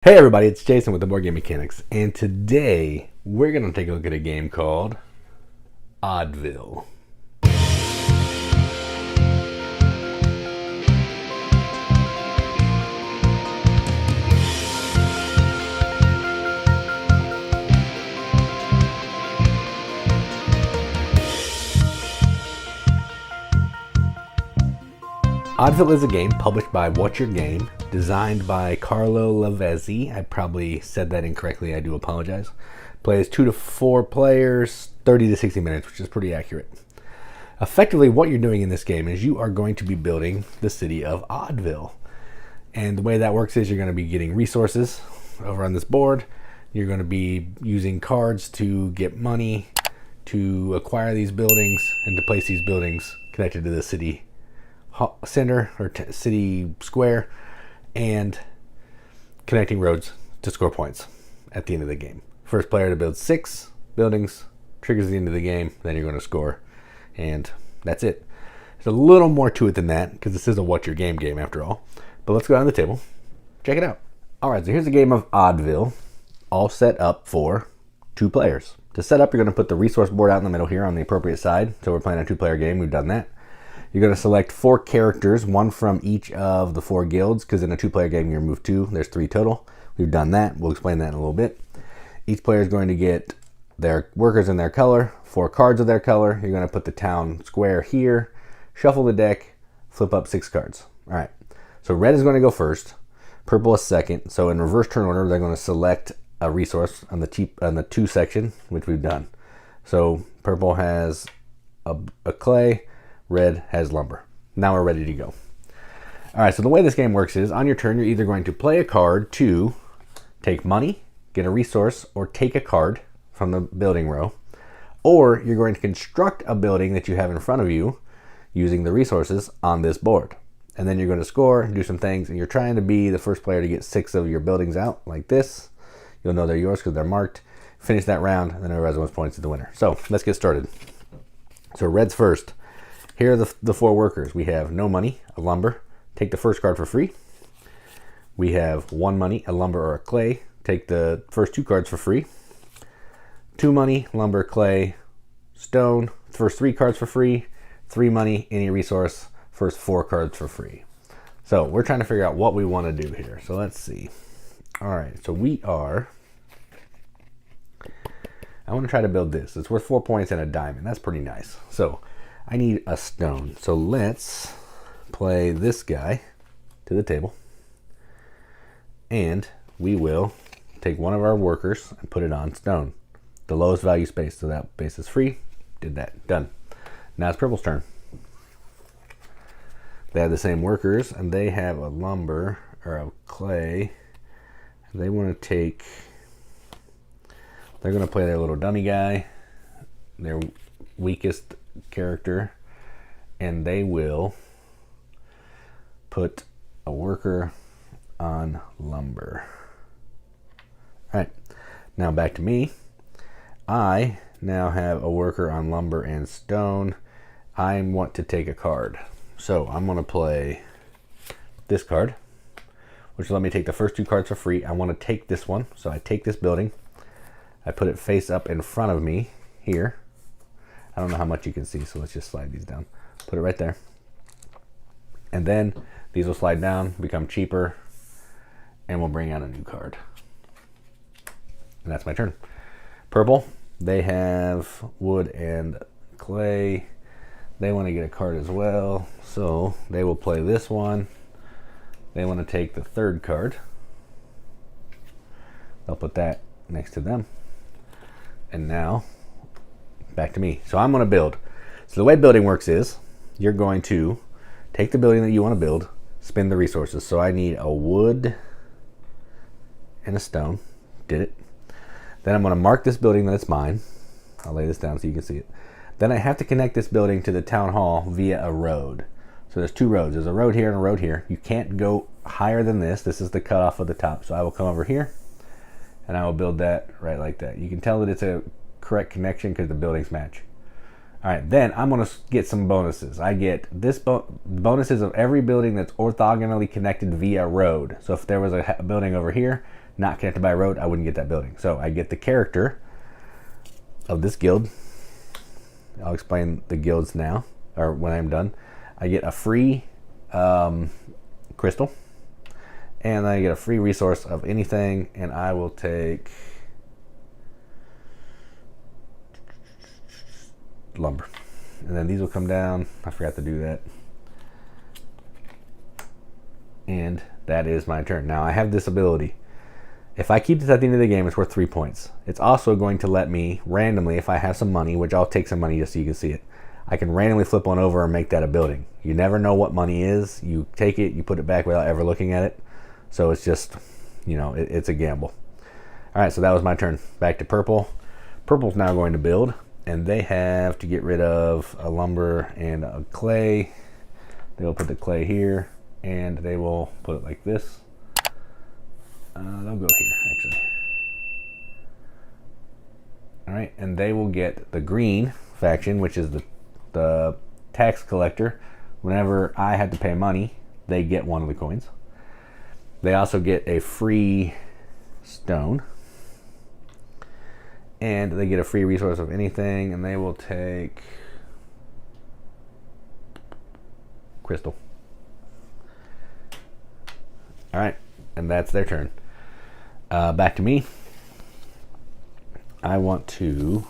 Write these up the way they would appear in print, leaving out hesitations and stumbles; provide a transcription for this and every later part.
Hey everybody, it's Jason with the Boardgame Mechanics, and today we're going to take a look at a game called OddVille. OddVille is a game published by What's Your Game, designed by Carlo Lavezzi. I probably said that incorrectly, I do apologize. Plays 2 to 4 players, 30 to 60 minutes, which is pretty accurate. Effectively, what you're doing in this game is you are going to be building the city of OddVille. And the way that works is you're going to be getting resources over on this board. You're going to be using cards to get money, to acquire these buildings, and to place these buildings connected to the city center or city square, and connecting roads to score points at the end of the game. First player to build 6 buildings triggers the end of the game, then you're going to score, and that's it. There's a little more to it than that because this is a What's Your Game game after all. But let's go down the table, check it out. Alright, so here's a game of OddVille, all set up for 2 players. To set up, you're going to put the resource board out in the middle here on the appropriate side. So we're playing a 2-player game, we've done that. You're going to select 4 characters, 1 from each of the 4 guilds, because in a 2-player game you remove 2, there's 3 total. We've done that, we'll explain that in a little bit. Each player is going to get their workers in their color, 4 cards of their color. You're going to put the town square here, shuffle the deck, flip up 6 cards. Alright, so red is going to go first, purple is second. So in reverse turn order, they're going to select a resource on the 2 section, which we've done. So purple has a clay, red has lumber. Now we're ready to go. All right, so the way this game works is on your turn, you're either going to play a card to take money, get a resource, or take a card from the building row, or you're going to construct a building that you have in front of you using the resources on this board. And then you're going to score, do some things, and you're trying to be the first player to get 6 of your buildings out like this. You'll know they're yours because they're marked. Finish that round, and then whoever has the most points is the winner. So let's get started. So red's first. Here are the 4 workers. We have no money, a lumber, take the first card for free. We have 1 money, a lumber or a clay, take the first 2 cards for free. 2 money, lumber, clay, stone, first 3 cards for free. 3 money, any resource, first 4 cards for free. So we're trying to figure out what we want to do here. So let's see. All right, so I want to try to build this. It's worth 4 points and a diamond. That's pretty nice. So I need a stone. So let's play this guy to the table. And we will take one of our workers and put it on stone. The lowest value space. So that base is free. Did that. Done. Now it's purple's turn. They have the same workers and they have a lumber or a clay. They want to take... They're going to play their little dummy guy. Their weakest character, and they will put a worker on lumber. All right, now back to me. I now have a worker on lumber and stone. I want to take a card, so I'm going to play this card, which will let me take the first 2 cards for free. I want to take this one, so I take this building. I put it face up in front of me here. I don't know how much you can see, so let's just slide these down. Put it right there. And then these will slide down, become cheaper, and we'll bring out a new card. And that's my turn. Purple, they have wood and clay. They want to get a card as well, so they will play this one. They want to take the 3rd card. I'll put that next to them. And now back to me. So I'm going to build. So the way building works is you're going to take the building that you want to build, spin the resources. So I need a wood and a stone. Did it. Then I'm going to mark this building that it's mine. I'll lay this down so you can see it. Then I have to connect this building to the town hall via a road. So there's 2 roads. There's a road here and a road here. You can't go higher than this. This is the cutoff of the top. So I will come over here and I will build that right like that. You can tell that it's a correct connection because the buildings match. All right, then I'm going to get some bonuses. I get this bonuses of every building that's orthogonally connected via road. So if there was a building over here, not connected by a road, I wouldn't get that building. So I get the character of this guild. I'll explain the guilds now, or when I'm done. I get a free crystal, and I get a free resource of anything, and I will take lumber. And then these will come down. I forgot to do that. And that is my turn. Now I have this ability. If I keep this at the end of the game, it's worth 3 points. It's also going to let me randomly, if I have some money, which I'll take some money just so you can see it, I can randomly flip one over and make that a building. You never know what money is. You take it, you put it back without ever looking at it. So it's just, you know, it's a gamble. All right, so that was my turn. Back to purple. Purple's now going to build, and they have to get rid of a lumber and a clay. They'll put the clay here, and they will put it like this. They'll go here, actually. All right, and they will get the green faction, which is the tax collector. Whenever I have to pay money, they get one of the coins. They also get a free stone, and they get a free resource of anything, and they will take crystal. All right, and that's their turn. Back to me. I want to,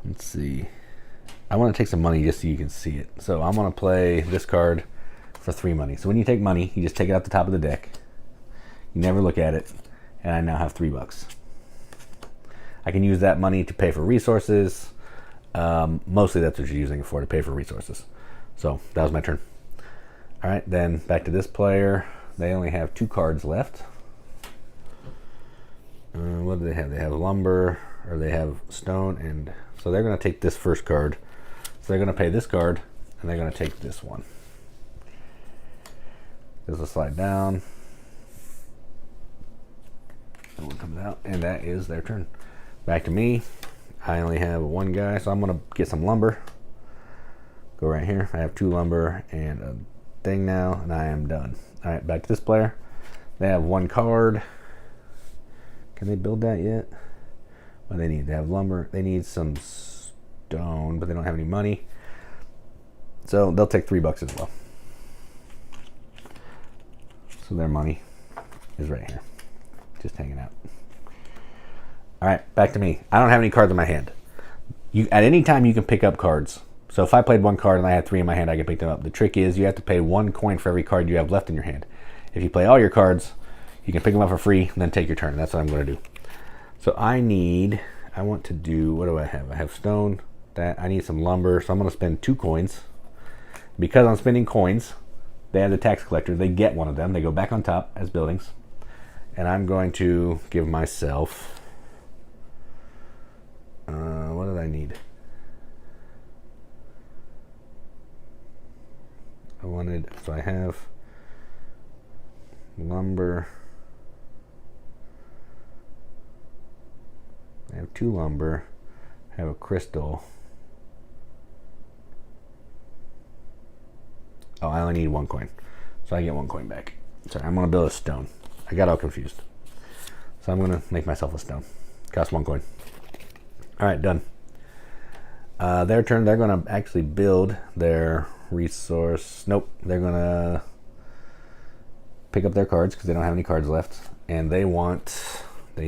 let's see, I want to take some money just so you can see it. So I'm going to play this card for 3 money. So when you take money, you just take it out the top of the deck. You never look at it, and I now have $3. I can use that money to pay for resources. Mostly that's what you're using it for, to pay for resources. So that was my turn. All right, then back to this player. They only have 2 cards left. What do they have? They have lumber, or they have stone, and so they're going to take this first card. So they're going to pay this card, and they're going to take this one. This will slide down. That one comes out, and that is their turn. Back to me. I only have 1 guy, so I'm going to get some lumber. Go right here. I have 2 lumber and a thing now, and I am done. All right, back to this player. They have 1 card. Can they build that yet? What do they need? They have lumber. They need some stone, but they don't have any money. So they'll take $3 as well. So their money is right here, just hanging out. All right, back to me. I don't have any cards in my hand. At any time, you can pick up cards. So if I played 1 card and I had 3 in my hand, I can pick them up. The trick is you have to pay 1 coin for every card you have left in your hand. If you play all your cards, you can pick them up for free and then take your turn. That's what I'm going to do. So I want to do, what do I have? I have stone. I need some lumber. So I'm going to spend 2 coins. Because I'm spending coins, they have the tax collector. They get one of them. They go back on top as buildings. And I'm going to give myself, what did I need? So I have lumber. I have 2 lumber. I have a crystal. Oh, I only need 1 coin. So I get 1 coin back. Sorry, I'm going to build a stone. I got all confused. So I'm going to make myself a stone. Cost 1 coin. All right, done. Their turn, they're going to actually build their resource. Nope, they're going to pick up their cards because they don't have any cards left. And they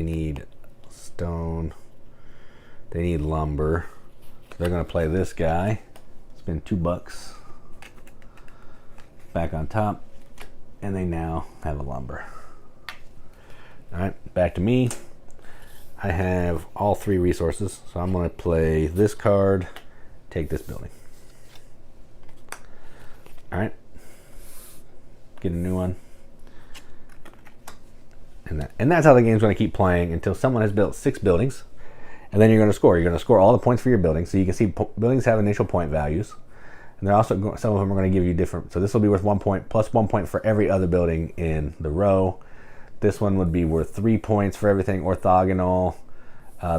need stone. They need lumber. So they're going to play this guy. Spend $2. Back on top. And they now have a lumber. All right, back to me. I have all 3 resources, so I'm going to play this card, take this building. All right, get a new one. And that's how the game's going to keep playing until someone has built 6 buildings, and then you're going to score. You're going to score all the points for your building, so you can see buildings have initial point values, and they're also some of them are going to give you different. So this will be worth 1 point plus 1 point for every other building in the row. This one would be worth 3 points for everything orthogonal.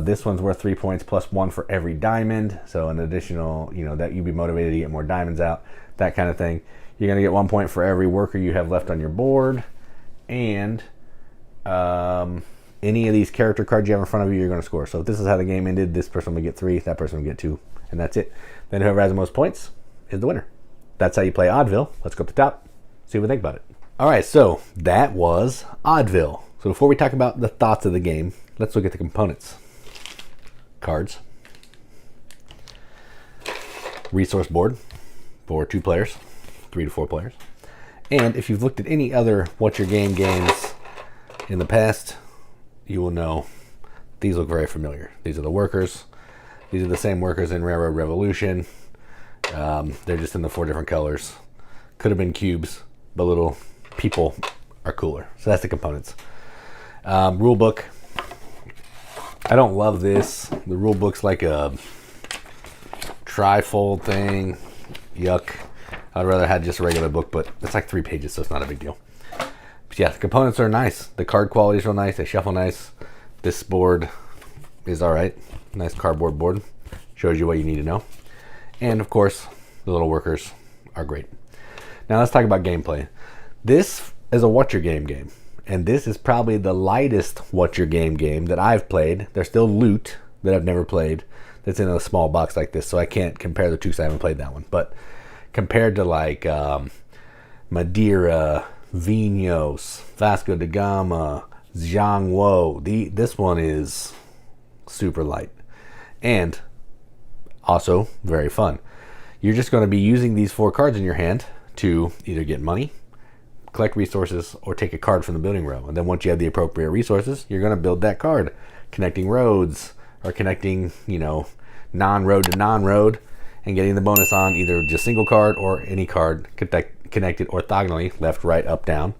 This one's worth 3 points plus 1 for every diamond. So an additional, that you'd be motivated to get more diamonds out, that kind of thing. You're going to get 1 point for every worker you have left on your board. And any of these character cards you have in front of you, you're going to score. So if this is how the game ended, this person will get 3, that person will get 2, and that's it. Then whoever has the most points is the winner. That's how you play OddVille. Let's go up the top, see what we think about it. All right, so that was OddVille. So before we talk about the thoughts of the game, let's look at the components. Cards. Resource board for 2 players, 3 to 4 players. And if you've looked at any other What's Your Game games in the past, you will know these look very familiar. These are the workers. These are the same workers in Railroad Revolution. They're just in the 4 different colors. Could have been cubes, but little people are cooler. So that's the components. Rule book. I don't love this. The rule book's like a trifold thing. Yuck. I'd rather have just a regular book, but it's like 3 pages, so it's not a big deal. But yeah, the components are nice. The card quality is real nice. They shuffle nice. This board is all right. Nice cardboard board. Shows you what you need to know. And of course, the little workers are great. Now let's talk about gameplay. This is a What's Your Game game. And this is probably the lightest What's Your Game that I've played. There's still loot that I've never played that's in a small box like this, so I can't compare the two because I haven't played that one. But compared to like Madeira, Vinos, Vasco da Gama, Zhangwo, this one is super light. And also very fun. You're just going to be using these 4 cards in your hand to either get money, collect resources, or take a card from the building row. And then once you have the appropriate resources, you're going to build that card, connecting roads or connecting, non-road to non-road, and getting the bonus on either just single card or any card connected orthogonally, left, right, up, down,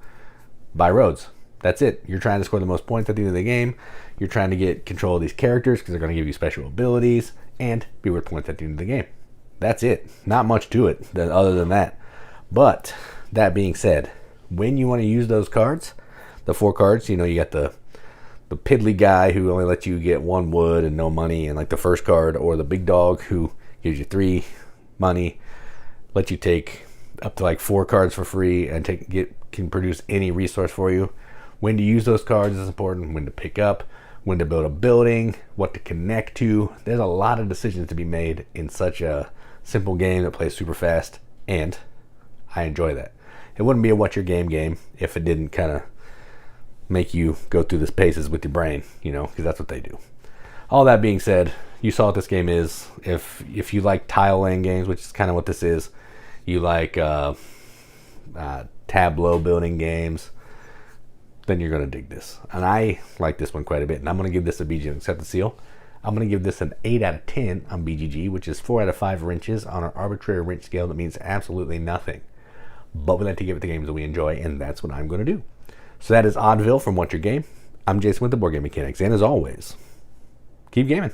by roads. That's it. You're trying to score the most points at the end of the game. You're trying to get control of these characters because they're going to give you special abilities and be worth points at the end of the game. That's it. Not much to it other than that. But that being said, when you want to use those cards, the 4 cards, you got the piddly guy who only lets you get 1 wood and no money, and like the first card, or the big dog who gives you 3 money, let you take up to like 4 cards for free and can produce any resource for you. When to use those cards is important. When to pick up, when to build a building, what to connect to. There's a lot of decisions to be made in such a simple game that plays super fast, and I enjoy that. It wouldn't be a What's Your Game if it didn't kind of make you go through the paces with your brain, because that's what they do. All that being said, you saw what this game is. If you like tile laying games, which is kind of what this is, you like tableau building games, then you're going to dig this. And I like this one quite a bit. And I'm going to give this a BGG Accept the Seal. I'm going to give this an 8 out of 10 on BGG, which is 4 out of 5 wrenches on an arbitrary wrench scale that means absolutely nothing. But we like to give it the games that we enjoy, and that's what I'm going to do. So that is OddVille from What's Your Game. I'm Jason with the Board Game Mechanics, and as always, keep gaming.